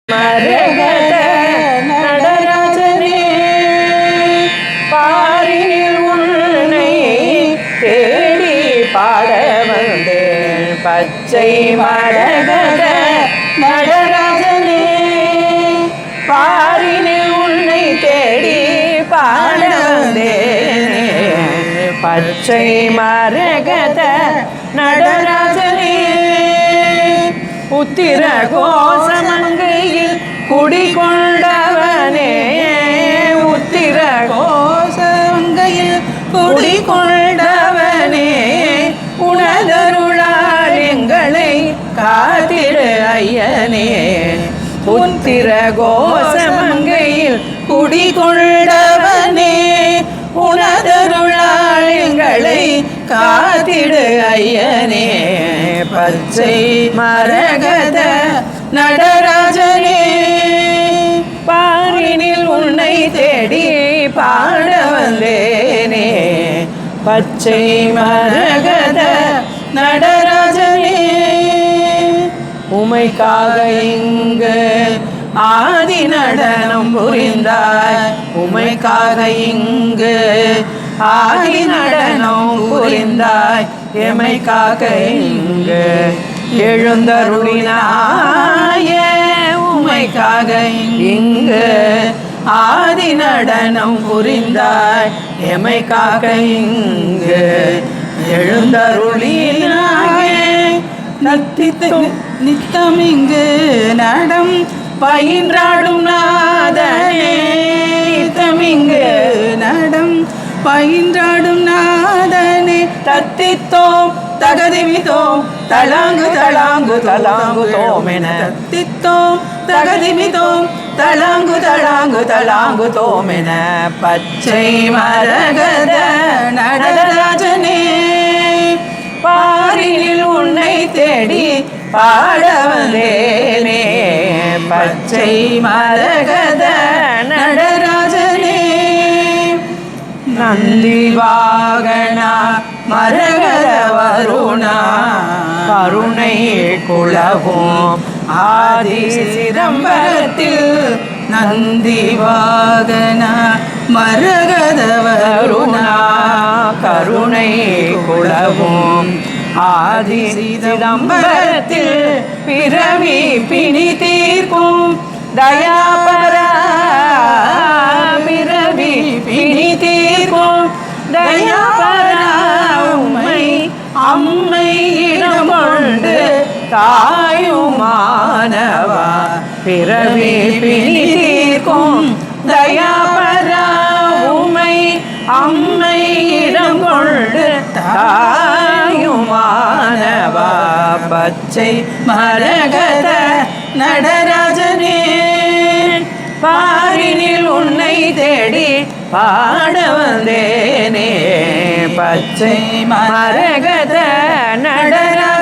மரகத நடராஜனே பாரினில் உன்னை தேடி பாட வந்தேன். பச்சை மரகத நடராஜனே பாரினில் உன்னை தேடி பாட வந்தேன். பச்சை மரகத நடராஜனே உத்திர கோசமங்கையில் குடிகொண்டவனே, உத்திர கோசமங்கையில் குடிகொண்டவனே, உனதருளால் எங்களை காத்திடு ஐயனே. உத்திர கோசமங்கையில் குடிகொண்டவனே, உனதருளால் எங்களை காத்திடு ஐயனே. பச்சை மரகத நடராஜனே பாரினில் உன்னை தேடி பாட வந்தேனே. பச்சை மரகத நடராஜனே உமைக்காக இங்கு ஆதி நடனம் புரிந்தாய், உமைக்காக இங்கு ஆதி நடனம் புரிந்தாய், எமைக்காக இங்கு எழுந்தருளினாய, உமைக்காக இங்கு ஆதி நடனம் புரிந்தாய், எமைக்காக இங்கு எழுந்தருளினாய. நித்தம் இங்கு நடம் பயின்றாடும் நாதனே, நித்தமிங்கு நடம் பயின்றாடும் நாதனே. தத்தித்தோம் தகதிமிதோம் தலாங்கு தலாங்கு தலாங்கு தோமென, தத்தித்தோம் தகதிமிதோம் தலாங்கு தலாங்கு தலாங்கு தோமென. பச்சை மரகத நடராஜனே பாரினில் உன்னை தேடி பாட வந்தேனே. பச்சை மரகத நடராஜனே நந்தி வாகனா மரகத வருணா கருணை குலவும் ஆதி சிதம்பரத்தில். நந்தி வாகனா மரகத வருணா கருணை குலவும் ஆதி சிதம்பரத்தில். பிறவி பிணி தீர்க்கும் தயாபரா, பிறவி பிணி தீர்க்கும் தயாபரா. உம்மை அம்மை இடம் கொண்டு தாயுமானவா, பிறவி பிணி தீர்க்கும் தயாபரா. உம்மை அம்மை இடம் கொண்டு தாயுமானவா. பச்சை மரகத நடராஜனே பாரினில் உன்னை தேடி பாட வந்தேனே. பச்சை மரகத நடராஜனே.